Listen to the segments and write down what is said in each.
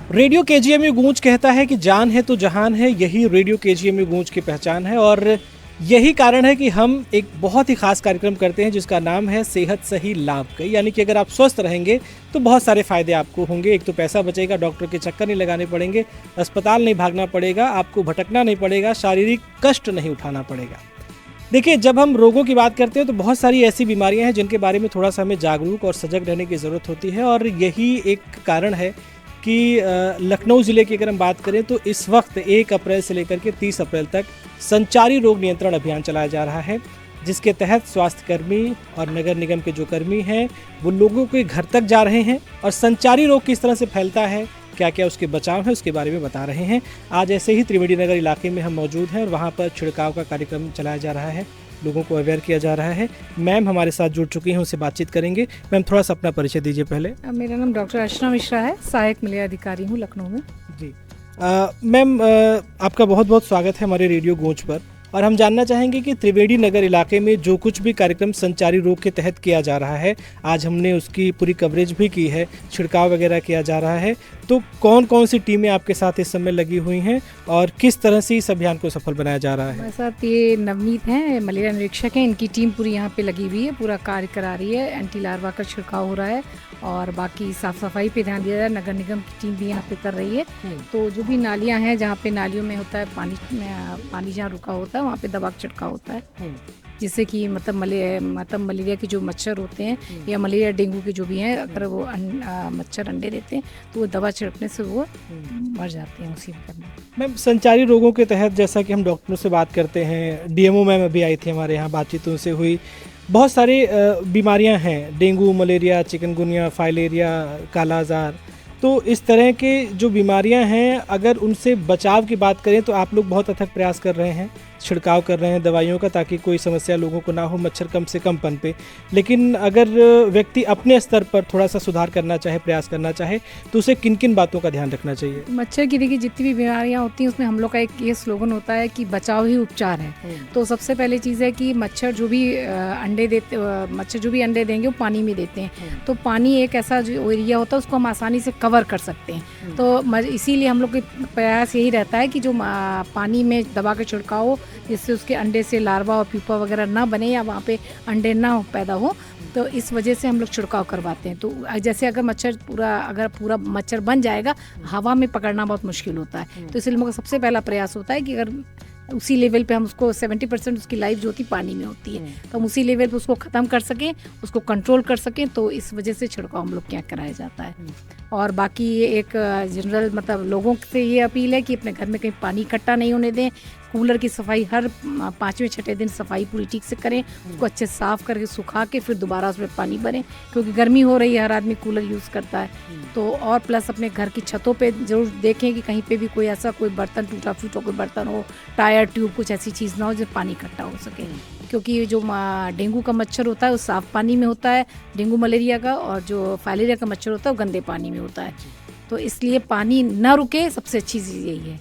Radio KGMU गूंज कहता है कि जान है तो जहान है, यही रेडियो केजीएमयू गूंज की पहचान है और यही कारण है कि हम एक बहुत ही खास कार्यक्रम करते हैं जिसका नाम है सेहत सही लाभ कई। यानी कि अगर आप स्वस्थ रहेंगे तो बहुत सारे फायदे आपको होंगे। एक तो पैसा बचेगा, डॉक्टर के चक्कर नहीं लगाने पड़ेंगे, अस्पताल नहीं भागना पड़ेगा, आपको भटकना नहीं पड़ेगा, शारीरिक कष्ट नहीं उठाना पड़ेगा। देखिए, जब हम रोगों की बात करते हैं तो बहुत सारी ऐसी बीमारियां हैं जिनके बारे में थोड़ा सा हमें जागरूक और सजग रहने की ज़रूरत होती है और यही एक कारण है कि लखनऊ ज़िले की अगर हम बात करें तो इस वक्त 1 अप्रैल से लेकर के 30 अप्रैल तक संचारी रोग नियंत्रण अभियान चलाया जा रहा है, जिसके तहत स्वास्थ्यकर्मी और नगर निगम के जो कर्मी हैं वो लोगों के घर तक जा रहे हैं और संचारी रोग किस तरह से फैलता है, क्या क्या उसके बचाव है, उसके बारे में बता रहे हैं। आज ऐसे ही त्रिवेणी नगर इलाके में हम मौजूद हैं और वहाँ पर छिड़काव का कार्यक्रम चलाया जा रहा है, लोगों को अवेयर किया जा रहा है। मैम हमारे साथ जुड़ चुकी हैं, उनसे बातचीत करेंगे। मैम थोड़ा सा अपना परिचय दीजिए पहले। मेरा नाम डॉक्टर अर्चना मिश्रा है, सहायक मलेरिया अधिकारी हूँ लखनऊ में। जी मैम, आपका बहुत बहुत स्वागत है हमारे रेडियो गूंज पर। और हम जानना चाहेंगे कि त्रिवेणी नगर इलाके में जो कुछ भी कार्यक्रम संचारी रोग के तहत किया जा रहा है, आज हमने उसकी पूरी कवरेज भी की है, छिड़काव वगैरह किया जा रहा है, तो कौन कौन सी टीमें आपके साथ इस समय लगी हुई हैं और किस तरह से इस अभियान को सफल बनाया जा रहा है? हमारे साथ ये नवनीत हैं, मलेरिया निरीक्षक हैं, इनकी टीम पूरी यहाँ पे लगी हुई है, पूरा कार्य करा रही है, एंटी लार्वा का छिड़काव हो रहा है और बाकी साफ सफाई पे ध्यान दिया जा रहा है। नगर निगम की टीम भी यहाँ पे कर रही है। तो जो भी नालियाँ हैं जहाँ पे नालियों में होता है पानी जहाँ रुका होता है वहाँ पे दवा का छिड़काव होता है, जिससे कि मतलब मलेरिया के जो मच्छर होते हैं या मलेरिया डेंगू के जो भी हैं, अगर वो मच्छर अंडे देते हैं तो वो दवा छिड़कने से वो मर जाते हैं उसी में। मैम, संचारी रोगों के तहत जैसा कि हम डॉक्टरों से बात करते हैं, डीएमओ मैम अभी आई थी हमारे यहाँ, बातचीत उनसे हुई, बहुत सारी बीमारियां हैं, डेंगू, मलेरिया, चिकनगुनिया, फाइलेरिया, काला आजार, तो इस तरह के जो बीमारियां हैं अगर उनसे बचाव की बात करें तो आप लोग बहुत अथक प्रयास कर रहे हैं, छिड़काव कर रहे हैं दवाइयों का ताकि कोई समस्या लोगों को ना हो, मच्छर कम से कम पनपे। लेकिन अगर व्यक्ति अपने स्तर पर थोड़ा सा सुधार करना चाहे, प्रयास करना चाहे, तो उसे किन किन बातों का ध्यान रखना चाहिए? मच्छर की देखिए जितनी भी बीमारियां होती हैं उसमें हम लोग का एक ये स्लोगन होता है कि बचाव ही उपचार है। तो सबसे पहले चीज़ है कि मच्छर जो भी अंडे देंगे वो पानी में देते हैं, तो पानी एक ऐसा जो एरिया होता है उसको हम आसानी से कवर कर सकते हैं। तो इसीलिए हम लोग का प्रयास यही रहता है कि जो पानी में दवा का छिड़काव हो, जिससे उसके अंडे से लार्वा और प्यूपा वगैरह ना बने या वहाँ पे अंडे ना पैदा हो, तो इस वजह से हम लोग छिड़काव करवाते हैं। तो जैसे अगर पूरा मच्छर बन जाएगा, हवा में पकड़ना बहुत मुश्किल होता है, तो इसलिए हम लोग का सबसे पहला प्रयास होता है कि अगर उसी लेवल पे हम उसको 70% उसकी लाइफ जो होती पानी में होती है, तो हम उसी लेवल पे उसको ख़त्म कर सकें, उसको कंट्रोल कर सकें, तो इस वजह से छिड़काव हम लोग क्या कराया जाता है। और बाकी एक जनरल मतलब लोगों से ये अपील है कि अपने घर में कहीं पानी इकट्ठा नहीं होने दें, कूलर की सफाई हर 5वें-6ठे दिन सफाई पूरी ठीक से करें, उसको अच्छे साफ़ करके सुखा के फिर दोबारा उसमें पानी भरें, क्योंकि गर्मी हो रही है, हर आदमी कूलर यूज़ करता है। तो और प्लस अपने घर की छतों पे ज़रूर देखें कि कहीं पे भी कोई ऐसा कोई बर्तन टूटा फूटा कोई बर्तन हो, टायर ट्यूब कुछ ऐसी चीज़ ना हो जिससे पानी इकट्ठा हो सके, क्योंकि जो डेंगू का मच्छर होता है वो साफ़ पानी में होता है, डेंगू मलेरिया का, और जो फाइलेरिया का मच्छर होता है वो गंदे पानी में होता है। तो इसलिए पानी ना रुके, सबसे अच्छी चीज़ यही है।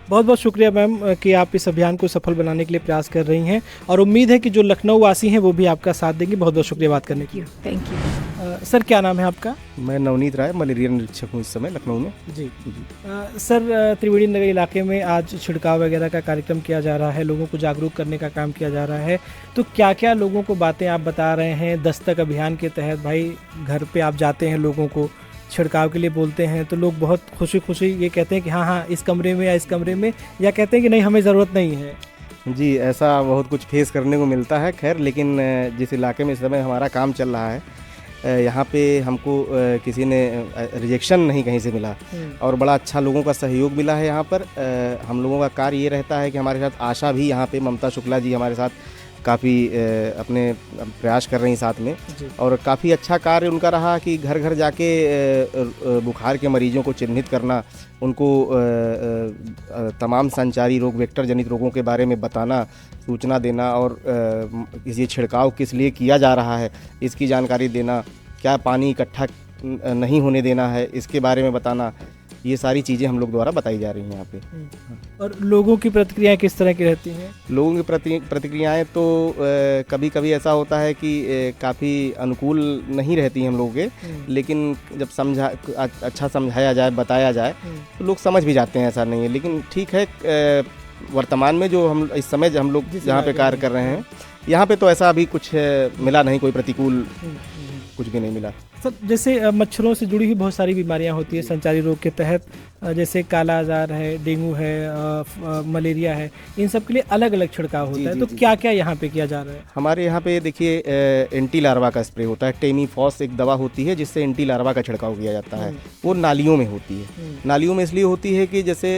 बहुत बहुत शुक्रिया मैम कि आप इस अभियान को सफल बनाने के लिए प्रयास कर रही हैं और उम्मीद है कि जो लखनऊ वासी हैं वो भी आपका साथ देंगे। बहुत बहुत शुक्रिया बात करने की। Thank you. सर, क्या नाम है आपका? मैं नवनीत राय, मलेरिया निरीक्षक हूँ इस समय लखनऊ में। जी सर, त्रिवेणी नगर इलाके में आज छिड़काव वगैरह का कार्यक्रम किया जा रहा है, लोगों को जागरूक करने का काम किया जा रहा है, तो क्या क्या लोगों को बातें आप बता रहे हैं? दस्तक अभियान के तहत भाई घर पे आप जाते हैं, लोगों को छिड़काव के लिए बोलते हैं तो लोग बहुत खुशी खुशी ये कहते हैं कि हाँ इस कमरे में या इस कमरे में, या कहते हैं कि नहीं हमें ज़रूरत नहीं है? जी, ऐसा बहुत कुछ फेस करने को मिलता है। खैर, लेकिन जिस इलाके में इस समय हमारा काम चल रहा है, यहाँ पे हमको किसी ने रिजेक्शन नहीं कहीं से मिला और बड़ा अच्छा लोगों का सहयोग मिला है। यहाँ पर हम लोगों का कार्य ये रहता है कि हमारे साथ आशा भी यहाँ पे ममता शुक्ला जी हमारे साथ काफ़ी अपने प्रयास कर रही साथ में, और काफ़ी अच्छा कार्य उनका रहा कि घर घर जाके बुखार के मरीजों को चिन्हित करना, उनको तमाम संचारी रोग, वेक्टर जनित रोगों के बारे में बताना, सूचना देना और ये छिड़काव किस लिए किया जा रहा है इसकी जानकारी देना, क्या पानी इकट्ठा नहीं होने देना है इसके बारे में बताना, ये सारी चीज़ें हम लोग द्वारा बताई जा रही हैं यहाँ पे। और लोगों की प्रतिक्रियाएं किस तरह की रहती हैं? लोगों की प्रतिक्रियाएं तो कभी कभी ऐसा होता है कि काफ़ी अनुकूल नहीं रहती हैं हम लोगों के, लेकिन जब अच्छा समझाया जाए, बताया जाए तो लोग समझ भी जाते हैं, ऐसा नहीं है। लेकिन ठीक है, वर्तमान में जो हम इस समय हम लोग जहाँ पे कार्य कर रहे हैं, यहाँ पे तो ऐसा अभी कुछ मिला नहीं, कोई प्रतिकूल कुछ भी नहीं मिला। सर, जैसे मच्छरों से जुड़ी हुई बहुत सारी बीमारियां होती है संचारी रोग के तहत, जैसे काला आजार है, डेंगू है, मलेरिया है, इन सब के लिए अलग अलग छिड़काव होता है। तो क्या क्या यहाँ पे किया जा रहा है? हमारे यहाँ पे देखिए एंटी लार्वा का स्प्रे होता है। टेमीफॉस एक दवा होती है जिससे एंटी लार्वा का छिड़काव किया जाता है। वो नालियों में होती है। नालियों में इसलिए होती है कि जैसे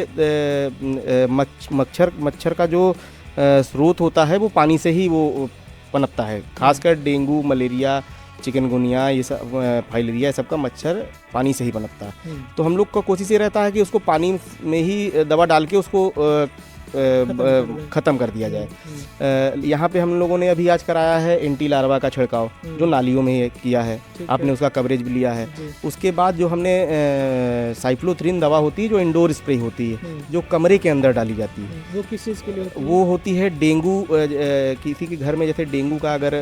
मच्छर का जो स्रोत होता है वो पानी से ही वो पनपता है। खासकर डेंगू, मलेरिया, चिकनगुनिया, ये सब फाइलेरिया, ये सब का मच्छर पानी से ही पनपता है। तो हम लोग का कोशिश ये रहता है कि उसको पानी में ही दवा डाल के उसको ख़त्म कर दिया जाए। यहाँ पे हम लोगों ने अभी आज कराया है एंटी लार्वा का छिड़काव, जो नालियों में किया है। आपने उसका कवरेज भी लिया है। उसके बाद जो हमने साइक्लोथ्रिन दवा होती है, जो इंडोर स्प्रे होती है, जो कमरे के अंदर डाली जाती है, वो किस चीज़ के लिए होती है? वो होती है डेंगू, किसी के घर में जैसे डेंगू का अगर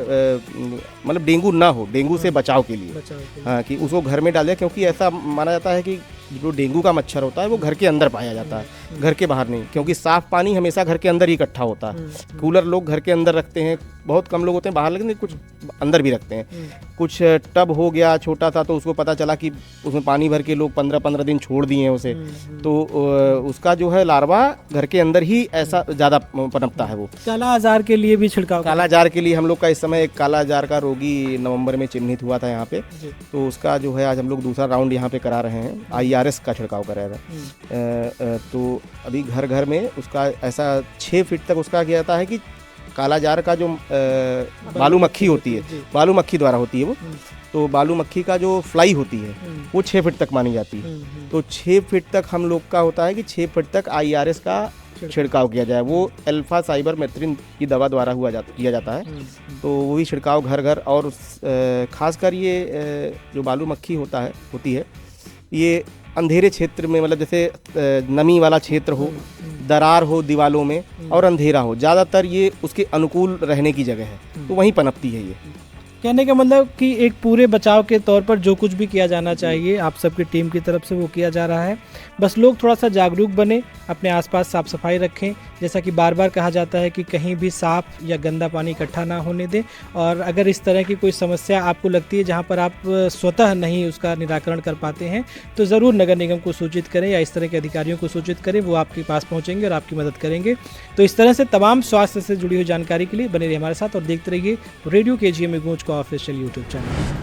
मतलब डेंगू ना हो, डेंगू से बचाव के लिए, हाँ, कि उसको घर में डाल दिया। क्योंकि ऐसा माना जाता है कि जो डेंगू का मच्छर होता है वो घर के अंदर पाया जाता है, घर के बाहर नहीं। क्योंकि साफ पानी हमेशा घर के अंदर ही इकट्ठा होता है। कूलर लोग घर के अंदर रखते हैं, बहुत कम लोग होते हैं बाहर, लेकिन कुछ अंदर भी रखते हैं। कुछ टब हो गया छोटा सा, तो उसको पता चला कि उसमें पानी भर के लोग 15-15 दिन छोड़ दिए हैं उसे, तो उसका जो है लार्वा घर के अंदर ही ऐसा ज़्यादा पनपता है। वो काला आजार के लिए भी छिड़काव? काला आजार के लिए हम लोग का इस समय एक काला आजार का रोगी नवंबर में चिन्हित हुआ था यहाँ पे, तो उसका जो है आज हम लोग दूसरा राउंड यहाँ पे करा रहे हैं। IRS का छिड़काव करा रहे हैं। तो अभी घर घर में उसका ऐसा 6 फीट तक उसका किया जाता है कि काला जार का जो बालू मक्खी होती है, बालू मक्खी द्वारा होती है वो, तो बालू मक्खी का जो फ्लाई होती है वो 6 फीट तक मानी जाती है। तो 6 फीट तक हम लोग का होता है कि 6 फीट तक IRS का छिड़काव किया जाए। वो अल्फा साइबरमेथ्रिन की दवा द्वारा किया जाता है। तो वो भी छिड़काव घर घर, और खासकर ये जो बालू मक्खी होती है, ये अंधेरे क्षेत्र में, मतलब जैसे नमी वाला क्षेत्र हो, दरार हो दीवालों में और अंधेरा हो, ज़्यादातर ये उसके अनुकूल रहने की जगह है, तो वहीं पनपती है ये। कहने का मतलब कि एक पूरे बचाव के तौर पर जो कुछ भी किया जाना चाहिए आप सबकी टीम की तरफ से वो किया जा रहा है। बस लोग थोड़ा सा जागरूक बने, अपने आसपास साफ सफाई रखें। जैसा कि बार बार कहा जाता है कि कहीं भी साफ या गंदा पानी इकट्ठा ना होने दें। और अगर इस तरह की कोई समस्या आपको लगती है जहाँ पर आप स्वतः नहीं उसका निराकरण कर पाते हैं, तो ज़रूर नगर निगम को सूचित करें या इस तरह के अधिकारियों को सूचित करें। वो आपके पास पहुँचेंगे और आपकी मदद करेंगे। तो इस तरह से तमाम स्वास्थ्य से जुड़ी हुई जानकारी के लिए बने रहिए हमारे साथ और देखते रहिए रेडियो KGM में गूंज का ऑफिशियल यूट्यूब चैनल।